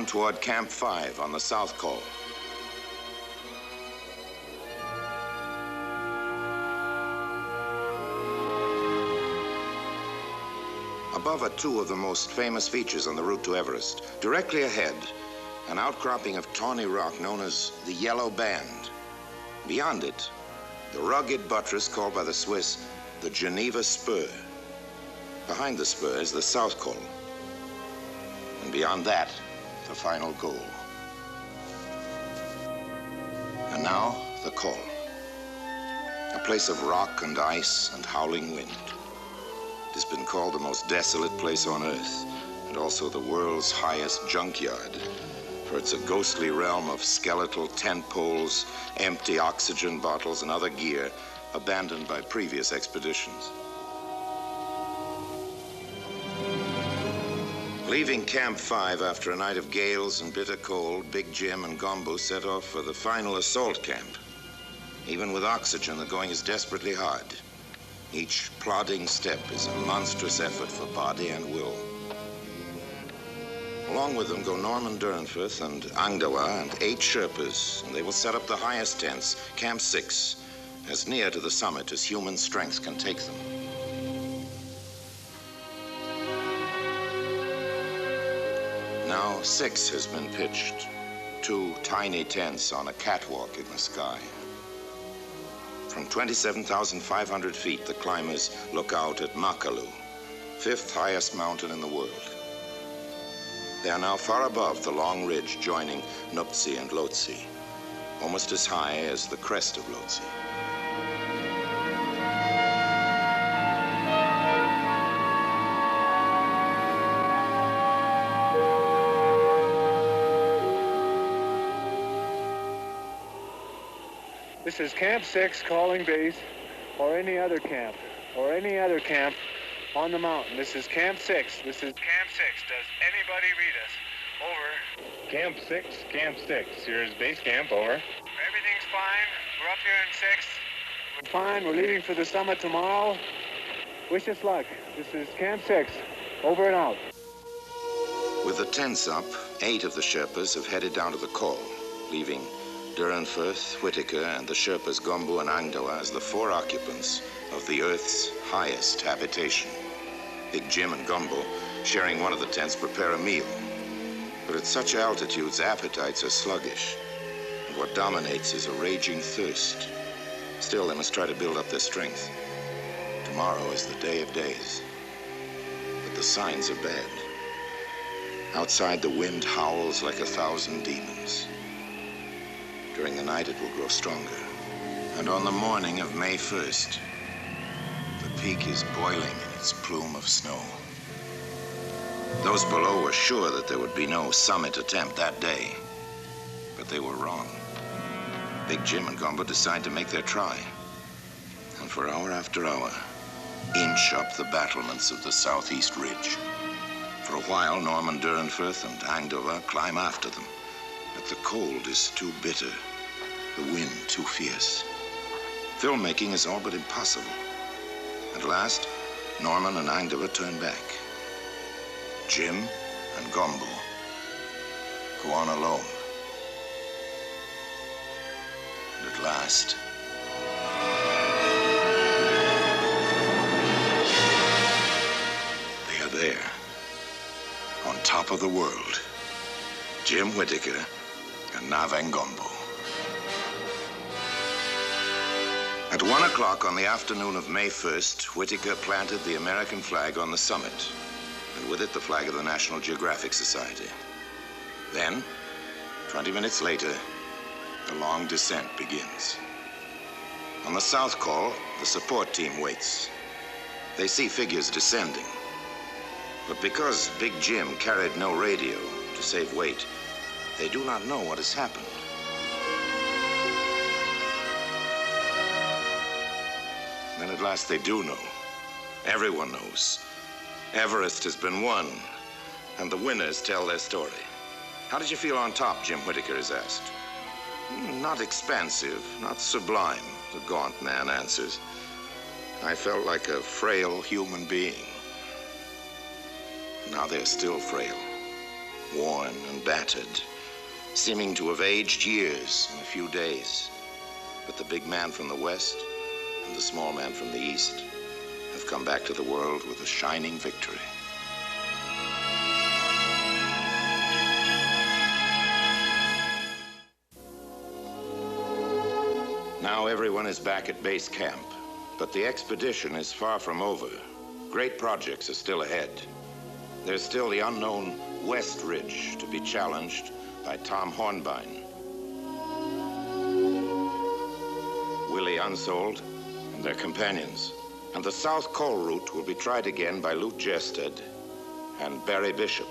down toward Camp 5 on the South Col. Above are two of the most famous features on the route to Everest. Directly ahead, an outcropping of tawny rock known as the Yellow Band. Beyond it, the rugged buttress called by the Swiss the Geneva Spur. Behind the spur is the South Col. And beyond that, the final goal. And now, the Col. A place of rock and ice and howling wind. It has been called the most desolate place on Earth, and also the world's highest junkyard, for it's a ghostly realm of skeletal tent poles, empty oxygen bottles, and other gear abandoned by previous expeditions. Leaving Camp 5 after a night of gales and bitter cold, Big Jim and Gombo set off for the final assault camp. Even with oxygen, the going is desperately hard. Each plodding step is a monstrous effort for body and will. Along with them go Norman Durenforth and Angdawa and 8 Sherpas, and they will set up the highest tents, Camp 6, as near to the summit as human strength can take them. Now 6 has been pitched, 2 tiny tents on a catwalk in the sky. From 27,500 feet, the climbers look out at Makalu, 5th highest mountain in the world. They are now far above the long ridge joining Nuptse and Lhotse, almost as high as the crest of Lhotse. This is Camp 6 calling base, or any other camp on the mountain. This is Camp 6. This is Camp 6. Does anybody read us? Over. Camp 6, Camp 6. Here's base camp, over. Everything's fine. We're up here in 6. We're fine. We're leaving for the summit tomorrow. Wish us luck. This is Camp 6. Over and out. With the tents up, 8 of the Sherpas have headed down to the Col, leaving Durenforth, Whitaker, and the Sherpas Gombo and Angdawa as the 4 occupants of the Earth's highest habitation. Big Jim and Gombo, sharing one of the tents, prepare a meal. But at such altitudes, appetites are sluggish, and what dominates is a raging thirst. Still, they must try to build up their strength. Tomorrow is the day of days. But the signs are bad. Outside, the wind howls like 1,000 demons. During the night, it will grow stronger. And on the morning of May 1st, the peak is boiling in its plume of snow. Those below were sure that there would be no summit attempt that day, but they were wrong. Big Jim and Gombo decide to make their try, and for hour after hour, inch up the battlements of the southeast ridge. For a while, Norman Durenforth and Angdawa climb after them. But the cold is too bitter, the wind too fierce. Filmmaking is all but impossible. At last, Norman and Angdawa turn back. Jim and Gombo go on alone. And at last, they are there, on top of the world. Jim Whitaker and Navang Gombo. At 1 o'clock on the afternoon of May 1st, Whitaker planted the American flag on the summit, and with it the flag of the National Geographic Society. Then, 20 minutes later, the long descent begins. On the South Col, the support team waits. They see figures descending. But because Big Jim carried no radio to save weight, they do not know what has happened. Then at last they do know. Everyone knows. Everest has been won, and the winners tell their story. How did you feel on top, Jim Whitaker is asked. Not expansive, not sublime, the gaunt man answers. I felt like a frail human being. Now they're still frail. worn and battered, seeming to have aged years in a few days. But the big man from the west and the small man from the east have come back to the world with a shining victory. Now everyone is back at base camp, but the expedition is far from over. Great projects are still ahead. There's still the unknown West Ridge to be challenged by Tom Hornbein, Willie Unsold, and their companions. And the South Col route will be tried again by Lute Gjersted and Barry Bishop.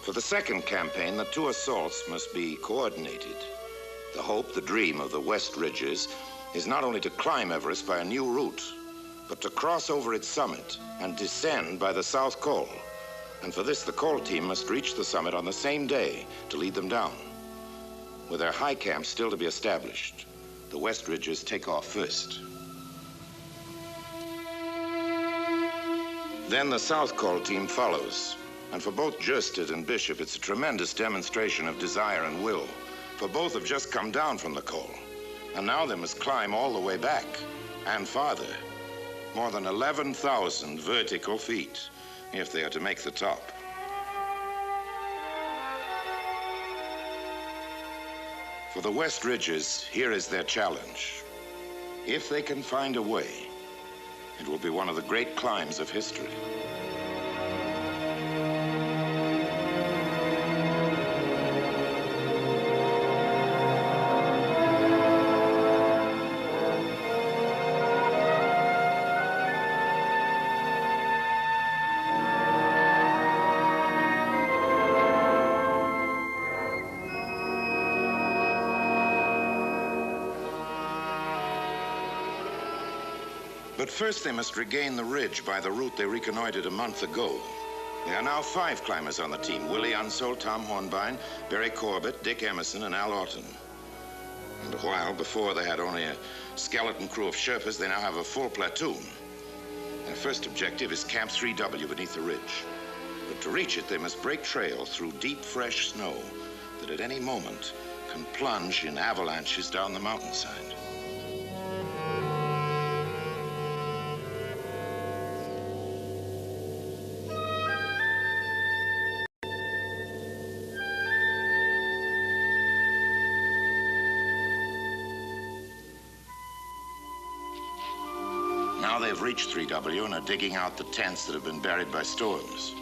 For the second campaign, the two assaults must be coordinated. The hope, the dream of the West Ridges is not only to climb Everest by a new route, but to cross over its summit and descend by the South Col. And for this, the Col team must reach the summit on the same day to lead them down. With their high camp still to be established, the West Ridges take off first. Then the South Col team follows. And for both Gjersted and Bishop, it's a tremendous demonstration of desire and will. For both have just come down from the Col. And now they must climb all the way back and farther. More than 11,000 vertical feet if they are to make the top. For the West Ridges, here is their challenge. If they can find a way, it will be one of the great climbs of history. But first they must regain the ridge by the route they reconnoitered a month ago. There are now 5 climbers on the team: Willie Unsold, Tom Hornbein, Barry Corbett, Dick Emerson, and Al Orton. And while before they had only a skeleton crew of Sherpas, they now have a full platoon. Their first objective is Camp 3W beneath the ridge. But to reach it, they must break trail through deep, fresh snow that at any moment can plunge in avalanches down the mountainside. Now they've reached 3W and are digging out the tents that have been buried by storms.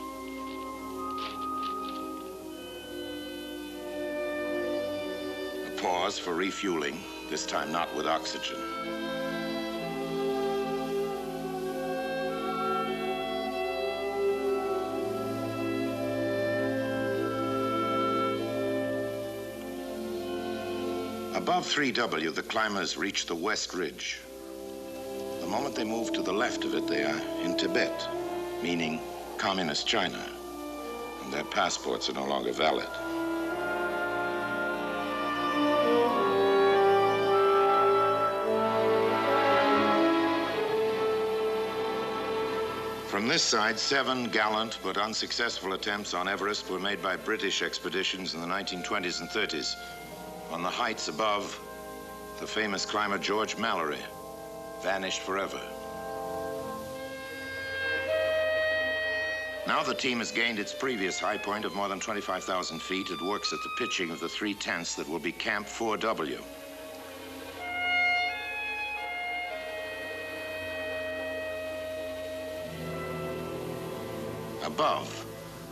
A pause for refueling, this time not with oxygen. Above 3W, the climbers reach the West Ridge. The moment they move to the left of it, they are in Tibet, meaning Communist China, and their passports are no longer valid. From this side, 7 gallant but unsuccessful attempts on Everest were made by British expeditions in the 1920s and 30s. On the heights above, the famous climber George Mallory vanished forever. Now the team has gained its previous high point of more than 25,000 feet. It works at the pitching of the 3 tents that will be Camp 4W. Above,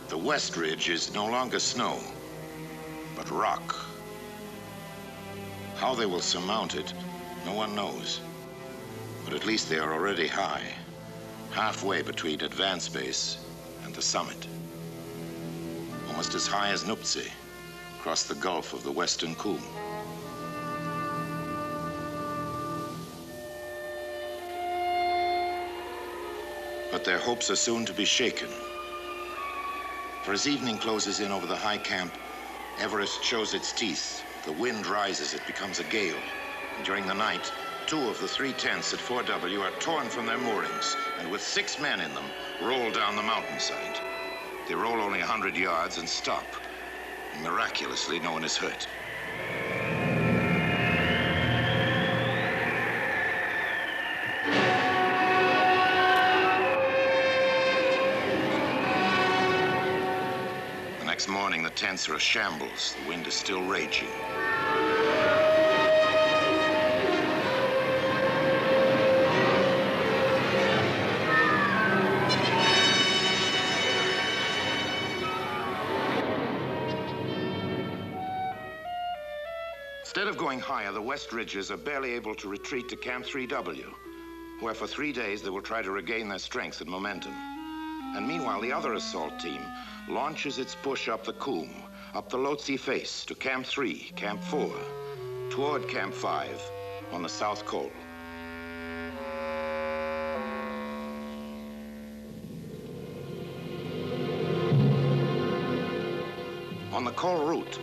the West Ridge is no longer snow, but rock. How they will surmount it, no one knows. But at least they are already high, halfway between advance base and the summit. Almost as high as Nuptse, across the gulf of the Western Coombe. But their hopes are soon to be shaken. For as evening closes in over the high camp, Everest shows its teeth. The wind rises, it becomes a gale. And during the night, 2 of the 3 tents at 4W are torn from their moorings and with 6 men in them roll down the mountainside. They roll only 100 yards and stop. And miraculously, no one is hurt. The next morning, the tents are a shambles. The wind is still raging. Instead of going higher, the West Ridges are barely able to retreat to Camp 3W, where for 3 days they will try to regain their strength and momentum. And meanwhile, the other assault team launches its push up the Coombe, up the Lhotse Face to Camp 3, Camp 4, toward Camp 5 on the South Col. On the Col route,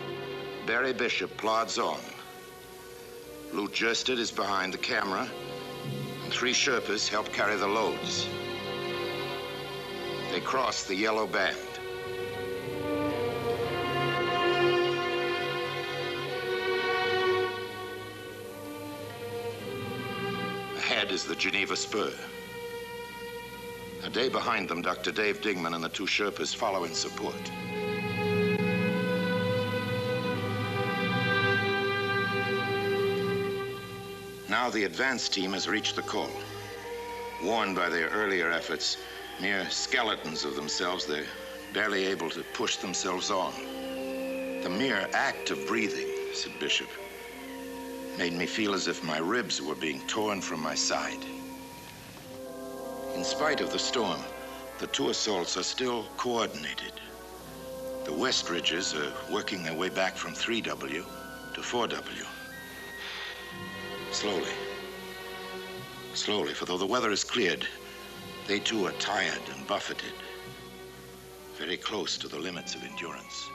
Barry Bishop plods on. Lou Jersted is behind the camera, and 3 Sherpas help carry the loads. They cross the yellow band. Ahead is the Geneva Spur. A day behind them, Dr. Dave Dingman and the 2 Sherpas follow in support. Now the advance team has reached the Col. Worn by their earlier efforts, mere skeletons of themselves, they're barely able to push themselves on. The mere act of breathing, said Bishop, made me feel as if my ribs were being torn from my side. In spite of the storm, the 2 assaults are still coordinated. The West Ridges are working their way back from 3W to 4W. Slowly, for though the weather is cleared, they too are tired and buffeted, very close to the limits of endurance.